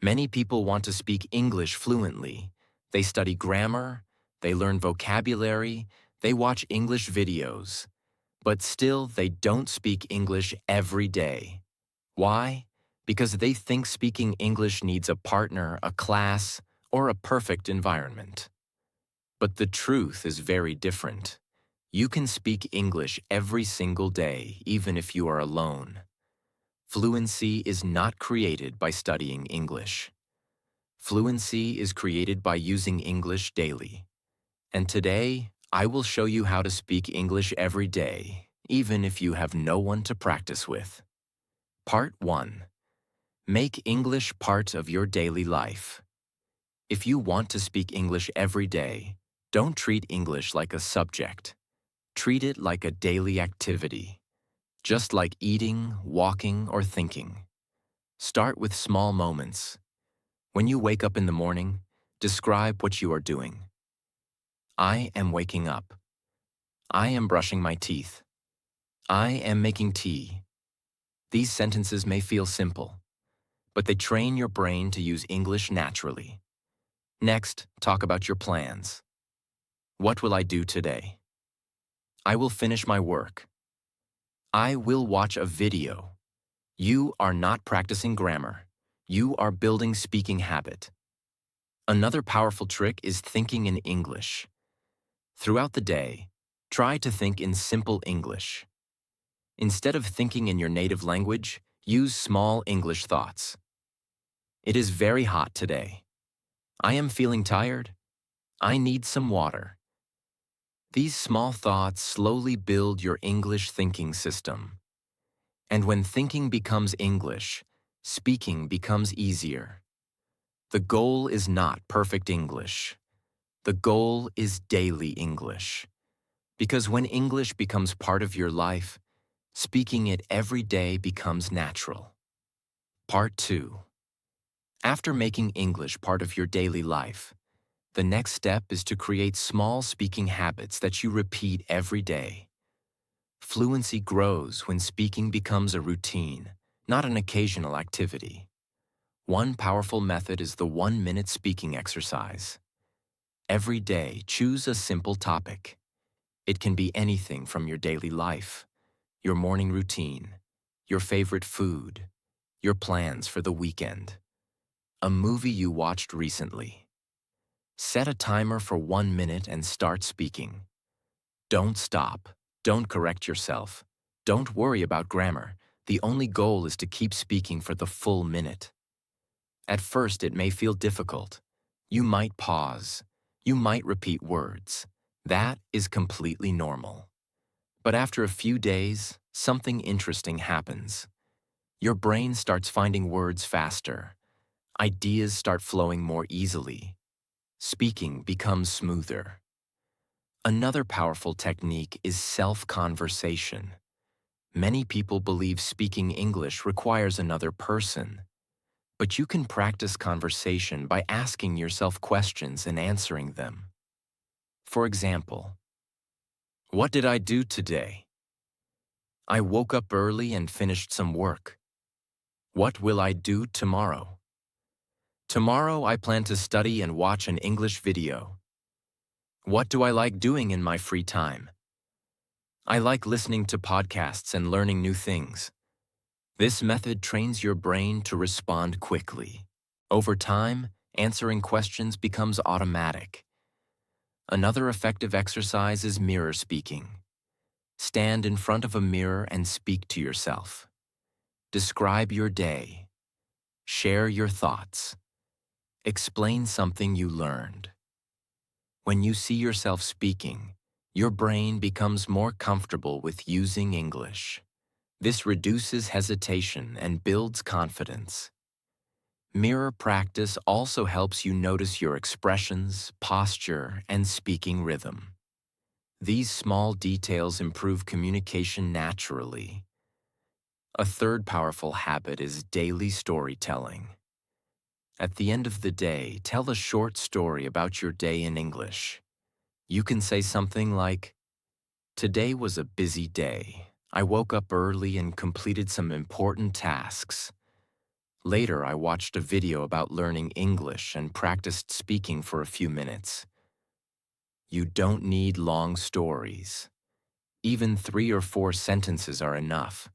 Many people want to speak English fluently. They study grammar, they learn vocabulary, they watch English videos. But still, they don't speak English every day. Why? Because they think speaking English needs a partner, a class, or a perfect environment. But the truth is very different. You can speak English every single day, even if you are alone. Fluency is not created by studying English. Fluency is created by using English daily. And today, I will show you how to speak English every day, even if you have no one to practice with. Part 1. Make English part of your daily life. If you want to speak English every day, don't treat English like a subject. Treat it like a daily activity, just like eating, walking, or thinking. Start with small moments. When you wake up in the morning, describe what you are doing. I am waking up. I am brushing my teeth. I am making tea. These sentences may feel simple, but they train your brain to use English naturally. Next, talk about your plans. What will I do today? I will finish my work. I will watch a video. You are not practicing grammar. You are building speaking habit. Another powerful trick is thinking in English. Throughout the day, try to think in simple English. Instead of thinking in your native language, use small English thoughts. It is very hot today. I am feeling tired. I need some water. These small thoughts slowly build your English thinking system. And when thinking becomes English, speaking becomes easier. The goal is not perfect English. The goal is daily English. Because when English becomes part of your life, speaking it every day becomes natural. Part 2. After making English part of your daily life, the next step is to create small speaking habits that you repeat every day. Fluency grows when speaking becomes a routine, not an occasional activity. One powerful method is the 1-minute speaking exercise. Every day, choose a simple topic. It can be anything from your daily life, your morning routine, your favorite food, your plans for the weekend, a movie you watched recently. Set a timer for 1 minute and start speaking. Don't stop. Don't correct yourself. Don't worry about grammar. The only goal is to keep speaking for the full minute. At first, it may feel difficult. You might pause. You might repeat words. That is completely normal. But after a few days, something interesting happens. Your brain starts finding words faster. Ideas start flowing more easily. Speaking becomes smoother. Another powerful technique is self-conversation. Many people believe speaking English requires another person. But you can practice conversation by asking yourself questions and answering them. For example, what did I do today? I woke up early and finished some work. What will I do tomorrow? Tomorrow I plan to study and watch an English video. What do I like doing in my free time? I like listening to podcasts and learning new things. This method trains your brain to respond quickly. Over time, answering questions becomes automatic. Another effective exercise is mirror speaking. Stand in front of a mirror and speak to yourself. Describe your day. Share your thoughts. Explain something you learned. When you see yourself speaking, your brain becomes more comfortable with using English. This reduces hesitation and builds confidence. Mirror practice also helps you notice your expressions, posture, and speaking rhythm. These small details improve communication naturally. A third powerful habit is daily storytelling. At the end of the day, tell a short story about your day in English. You can say something like, "Today was a busy day. I woke up early and completed some important tasks. Later, I watched a video about learning English and practiced speaking for a few minutes. You don't need long stories. Even 3 or 4 sentences are enough.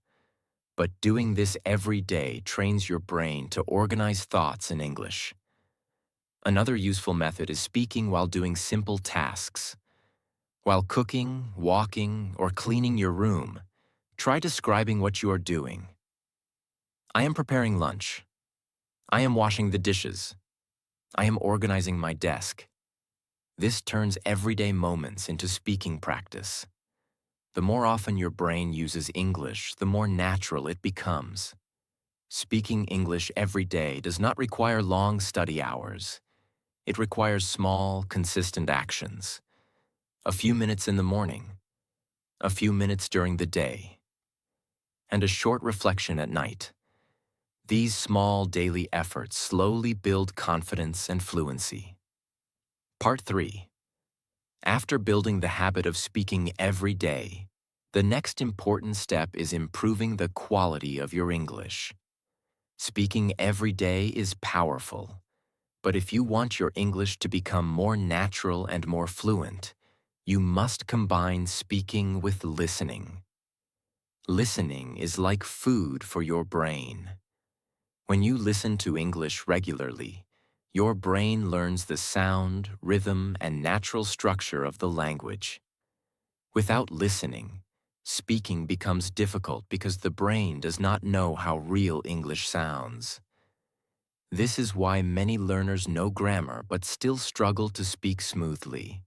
But doing this every day trains your brain to organize thoughts in English. Another useful method is speaking while doing simple tasks. While cooking, walking, or cleaning your room, try describing what you are doing. I am preparing lunch. I am washing the dishes. I am organizing my desk. This turns everyday moments into speaking practice. The more often your brain uses English, the more natural it becomes. Speaking English every day does not require long study hours. It requires small, consistent actions. A few minutes in the morning, a few minutes during the day, and a short reflection at night. These small daily efforts slowly build confidence and fluency. Part 3. After building the habit of speaking every day, the next important step is improving the quality of your English. Speaking every day is powerful, but if you want your English to become more natural and more fluent, you must combine speaking with listening. Listening is like food for your brain. When you listen to English regularly, your brain learns the sound, rhythm, and natural structure of the language. Without listening, speaking becomes difficult because the brain does not know how real English sounds. This is why many learners know grammar but still struggle to speak smoothly.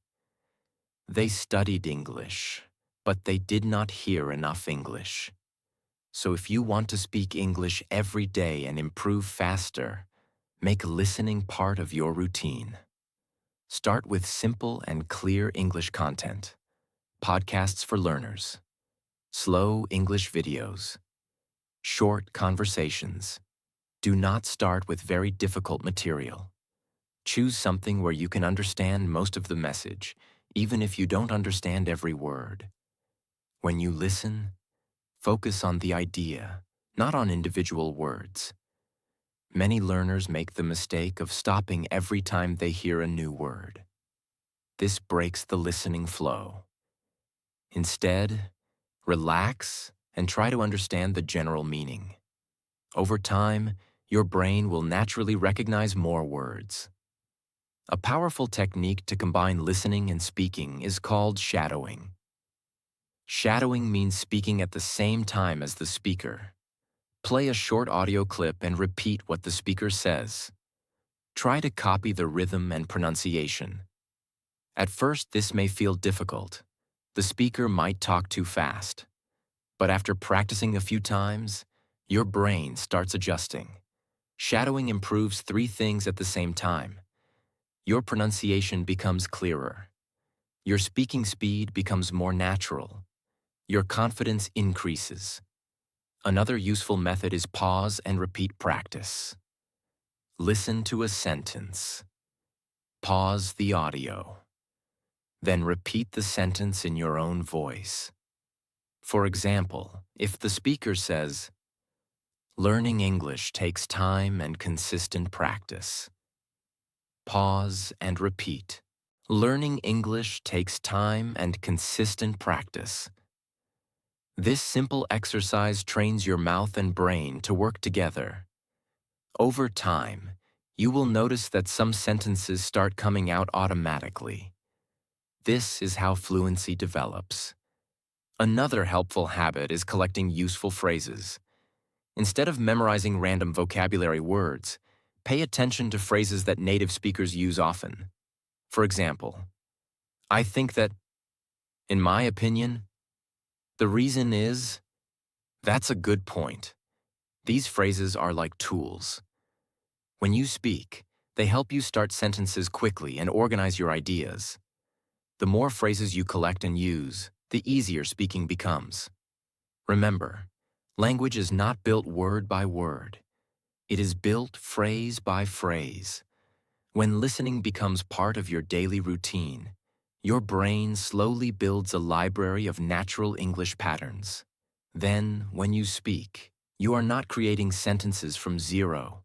They studied English, but they did not hear enough English. So if you want to speak English every day and improve faster, make listening part of your routine. Start with simple and clear English content, podcasts for learners, slow English videos, short conversations. Do not start with very difficult material. Choose something where you can understand most of the message, even if you don't understand every word. When you listen, focus on the idea, not on individual words. Many learners make the mistake of stopping every time they hear a new word. This breaks the listening flow. Instead, relax and try to understand the general meaning. Over time, your brain will naturally recognize more words. A powerful technique to combine listening and speaking is called shadowing. Shadowing means speaking at the same time as the speaker. Play a short audio clip and repeat what the speaker says. Try to copy the rhythm and pronunciation. At first, this may feel difficult. The speaker might talk too fast. But after practicing a few times, your brain starts adjusting. Shadowing improves 3 things at the same time. Your pronunciation becomes clearer. Your speaking speed becomes more natural. Your confidence increases. Another useful method is pause and repeat practice. Listen to a sentence. Pause the audio. Then repeat the sentence in your own voice. For example, if the speaker says, "Learning English takes time and consistent practice." Pause and repeat. Learning English takes time and consistent practice. This simple exercise trains your mouth and brain to work together. Over time, you will notice that some sentences start coming out automatically. This is how fluency develops. Another helpful habit is collecting useful phrases. Instead of memorizing random vocabulary words, pay attention to phrases that native speakers use often. For example, I think that, in my opinion, the reason is, that's a good point. These phrases are like tools. When you speak, they help you start sentences quickly and organize your ideas. The more phrases you collect and use, the easier speaking becomes. Remember, language is not built word by word. It is built phrase by phrase. When listening becomes part of your daily routine, your brain slowly builds a library of natural English patterns. Then, when you speak, You are not creating sentences from zero.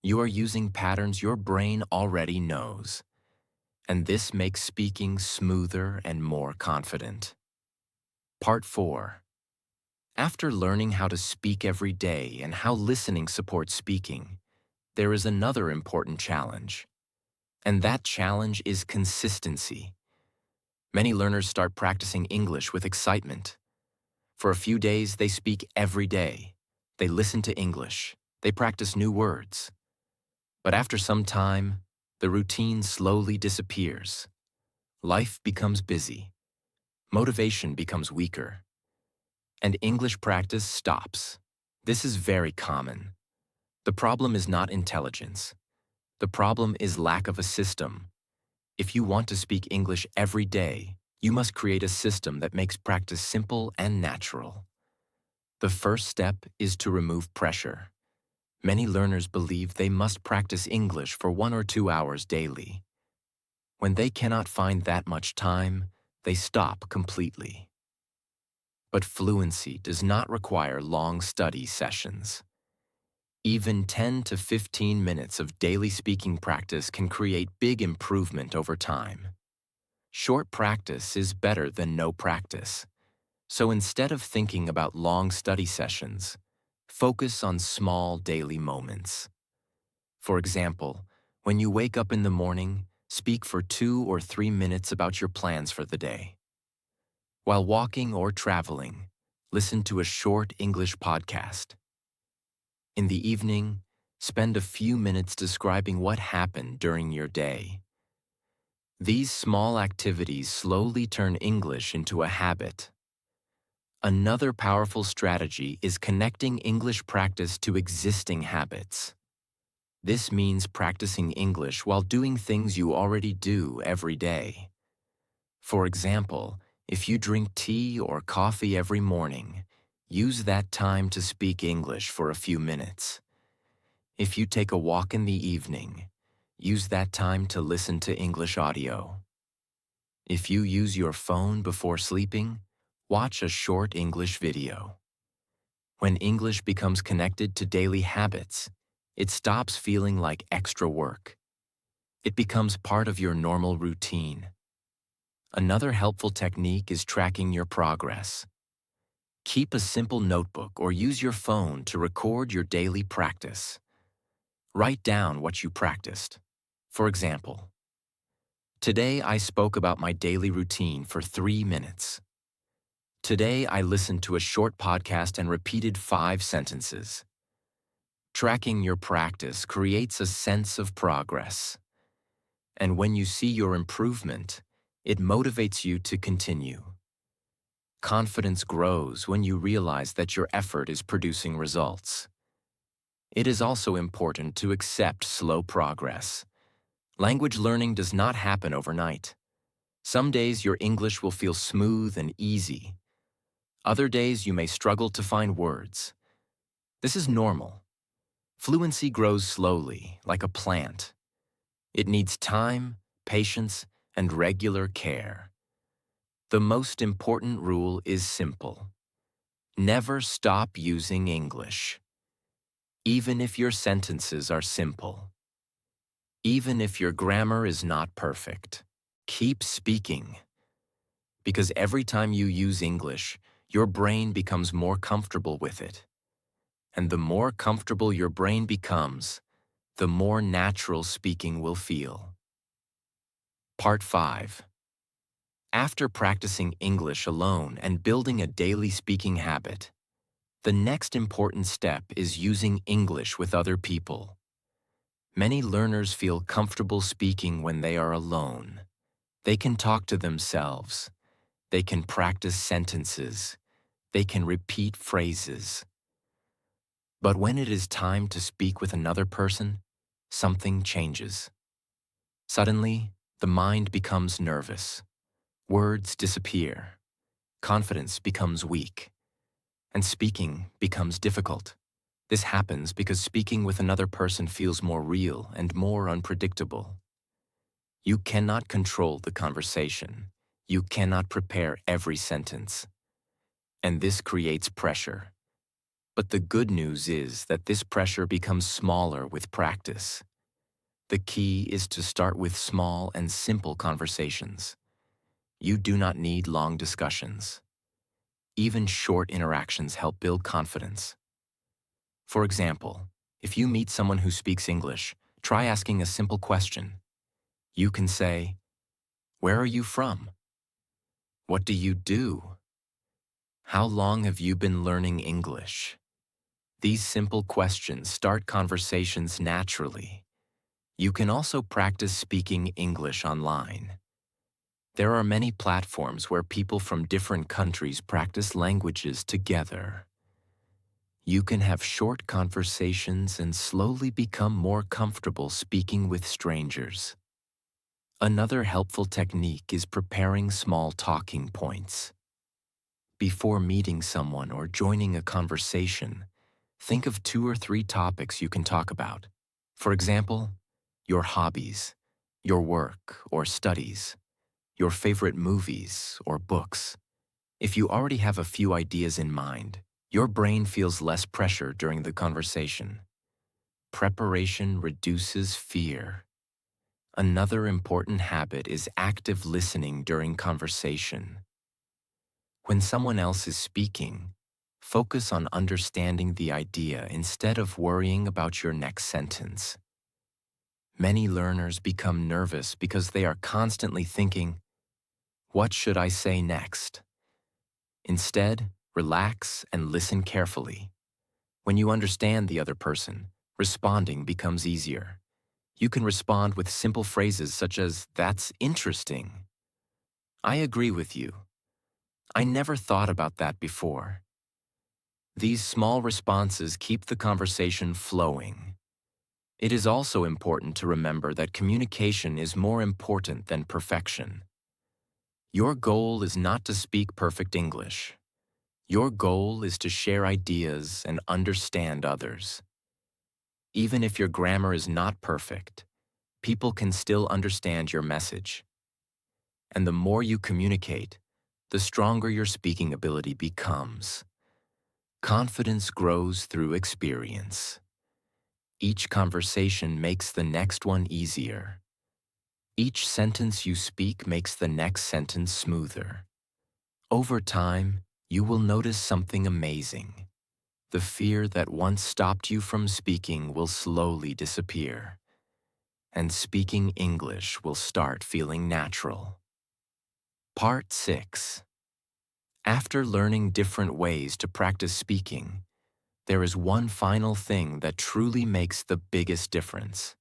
You are using patterns your brain already knows, and this makes speaking smoother and more confident. Part 4. After learning how to speak every day and how listening supports speaking, there is another important challenge. And that challenge is consistency. Many learners start practicing English with excitement. For a few days, they speak every day. They listen to English. They practice new words. But after some time, the routine slowly disappears. Life becomes busy. Motivation becomes weaker. And English practice stops. This is very common. The problem is not intelligence. The problem is lack of a system. If you want to speak English every day, you must create a system that makes practice simple and natural. The first step is to remove pressure. Many learners believe they must practice English for 1 or 2 hours daily. When they cannot find that much time, they stop completely. But fluency does not require long study sessions. Even 10 to 15 minutes of daily speaking practice can create big improvement over time. Short practice is better than no practice. So instead of thinking about long study sessions, focus on small daily moments. For example, when you wake up in the morning, speak for 2 or 3 minutes about your plans for the day. While walking or traveling, listen to a short English podcast. In the evening, spend a few minutes describing what happened during your day. These small activities slowly turn English into a habit. Another powerful strategy is connecting English practice to existing habits. This means practicing English while doing things you already do every day. For example, if you drink tea or coffee every morning, use that time to speak English for a few minutes. If you take a walk in the evening, use that time to listen to English audio. If you use your phone before sleeping, watch a short English video. When English becomes connected to daily habits, it stops feeling like extra work. It becomes part of your normal routine. Another helpful technique is tracking your progress. Keep a simple notebook or use your phone to record your daily practice. Write down what you practiced. For example, today I spoke about my daily routine for 3 minutes. Today I listened to a short podcast and repeated 5 sentences. Tracking your practice creates a sense of progress. And when you see your improvement, it motivates you to continue. Confidence grows when you realize that your effort is producing results. It is also important to accept slow progress. Language learning does not happen overnight. Some days your English will feel smooth and easy. Other days you may struggle to find words. This is normal. Fluency grows slowly, like a plant. It needs time, patience, and regular care. The most important rule is simple. Never stop using English. Even if your sentences are simple. Even if your grammar is not perfect. Keep speaking. Because every time you use English, your brain becomes more comfortable with it. And the more comfortable your brain becomes, the more natural speaking will feel. Part 5. After practicing English alone and building a daily speaking habit, the next important step is using English with other people. Many learners feel comfortable speaking when they are alone. They can talk to themselves. They can practice sentences. They can repeat phrases. But when it is time to speak with another person, something changes. Suddenly, the mind becomes nervous. Words disappear. Confidence becomes weak. And speaking becomes difficult. This happens because speaking with another person feels more real and more unpredictable. You cannot control the conversation. You cannot prepare every sentence. And this creates pressure. But the good news is that this pressure becomes smaller with practice. The key is to start with small and simple conversations. You do not need long discussions. Even short interactions help build confidence. For example, if you meet someone who speaks English, try asking a simple question. You can say, "Where are you from? What do you do? How long have you been learning English?" These simple questions start conversations naturally. You can also practice speaking English online. There are many platforms where people from different countries practice languages together. You can have short conversations and slowly become more comfortable speaking with strangers. Another helpful technique is preparing small talking points. Before meeting someone or joining a conversation, think of 2 or 3 topics you can talk about. For example, your hobbies, your work or studies, your favorite movies or books. If you already have a few ideas in mind, your brain feels less pressure during the conversation. Preparation reduces fear. Another important habit is active listening during conversation. When someone else is speaking, focus on understanding the idea instead of worrying about your next sentence. Many learners become nervous because they are constantly thinking, "What should I say next?" Instead, relax and listen carefully. When you understand the other person, responding becomes easier. You can respond with simple phrases such as, "That's interesting." "I agree with you." "I never thought about that before." These small responses keep the conversation flowing. It is also important to remember that communication is more important than perfection. Your goal is not to speak perfect English. Your goal is to share ideas and understand others. Even if your grammar is not perfect, people can still understand your message. And the more you communicate, the stronger your speaking ability becomes. Confidence grows through experience. Each conversation makes the next one easier. Each sentence you speak makes the next sentence smoother. Over time, you will notice something amazing. The fear that once stopped you from speaking will slowly disappear, and speaking English will start feeling natural. Part 6. After learning different ways to practice speaking, there is one final thing that truly makes the biggest difference,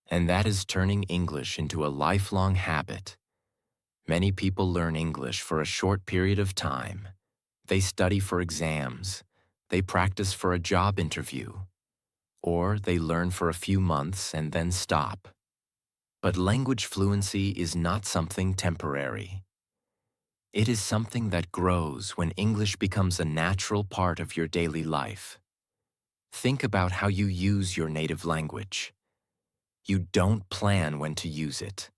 and that is turning English into a lifelong habit. Many people learn English for a short period of time. They study for exams, they practice for a job interview, or they learn for a few months and then stop. But language fluency is not something temporary. It is something that grows when English becomes a natural part of your daily life. Think about how you use your native language. You don't plan when to use it.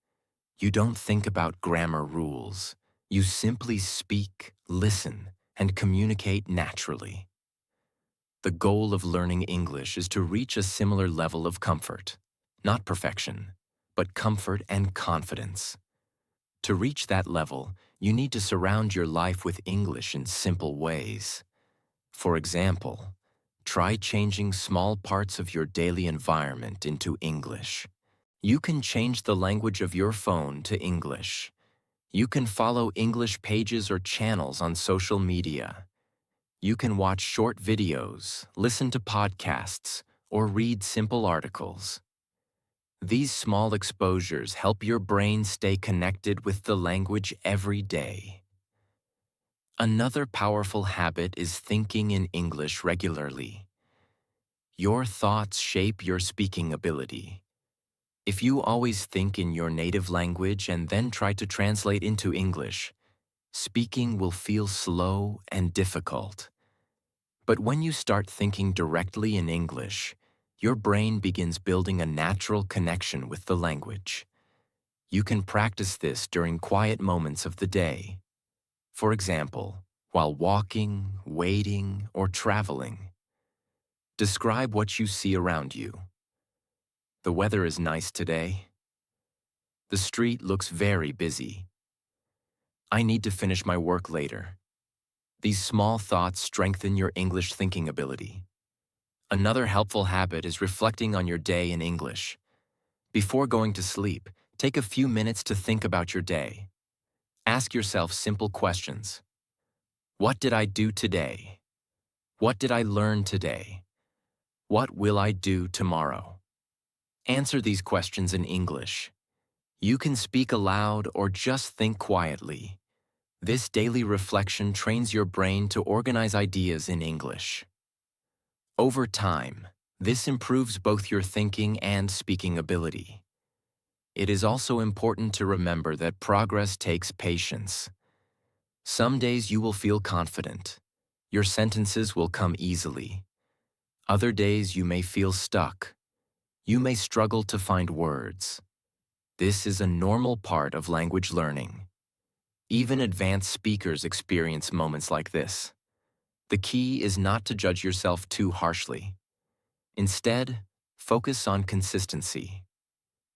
You don't think about grammar rules. You simply speak, listen, and communicate naturally. The goal of learning English is to reach a similar level of comfort. Not perfection, but comfort and confidence. To reach that level, you need to surround your life with English in simple ways. For example, try changing small parts of your daily environment into English. You can change the language of your phone to English. You can follow English pages or channels on social media. You can watch short videos, listen to podcasts, or read simple articles. These small exposures help your brain stay connected with the language every day. Another powerful habit is thinking in English regularly. Your thoughts shape your speaking ability. If you always think in your native language and then try to translate into English, speaking will feel slow and difficult. But when you start thinking directly in English, your brain begins building a natural connection with the language. You can practice this during quiet moments of the day. For example, while walking, waiting, or traveling, Describe what you see around you. The weather is nice today. The street looks very busy. I need to finish my work later. These small thoughts strengthen your English thinking ability. Another helpful habit is reflecting on your day in English. Before going to sleep, take a few minutes to think about your day. Ask yourself simple questions. What did I do today? What did I learn today? What will I do tomorrow? Answer these questions in English. You can speak aloud or just think quietly. This daily reflection trains your brain to organize ideas in English. Over time, this improves both your thinking and speaking ability. It is also important to remember that progress takes patience. Some days you will feel confident. Your sentences will come easily. Other days you may feel stuck. You may struggle to find words. This is a normal part of language learning. Even advanced speakers experience moments like this. The key is not to judge yourself too harshly. Instead, focus on consistency.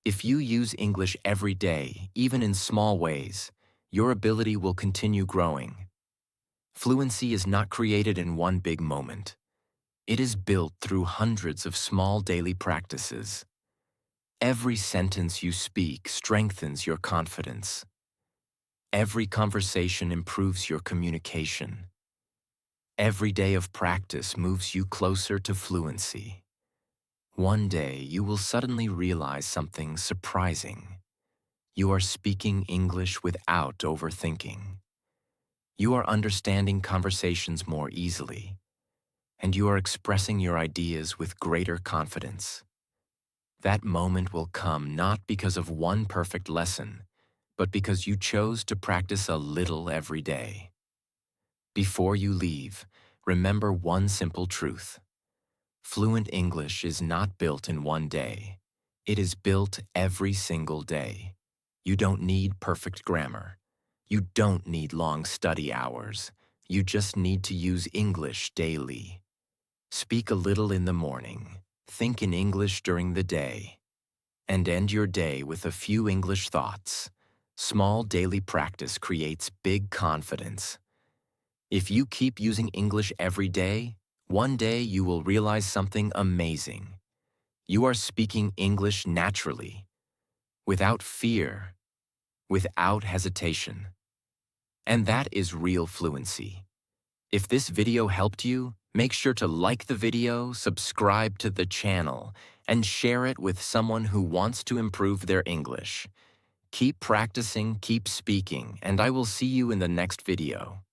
If you use English every day, even in small ways, your ability will continue growing. Fluency is not created in one big moment. It is built through hundreds of small daily practices. Every sentence you speak strengthens your confidence. Every conversation improves your communication. Every day of practice moves you closer to fluency. One day you will suddenly realize something surprising. You are speaking English without overthinking. You are understanding conversations more easily, and you are expressing your ideas with greater confidence. That moment will come not because of one perfect lesson, but because you chose to practice a little every day. Before you leave, remember one simple truth. Fluent English is not built in one day. It is built every single day. You don't need perfect grammar. You don't need long study hours. You just need to use English daily. Speak a little in the morning. Think in English during the day. And end your day with a few English thoughts. Small daily practice creates big confidence. If you keep using English every day, one day you will realize something amazing. You are speaking English naturally, without fear, without hesitation. And that is real fluency. If this video helped you, make sure to like the video, subscribe to the channel, and share it with someone who wants to improve their English. Keep practicing, keep speaking, and I will see you in the next video.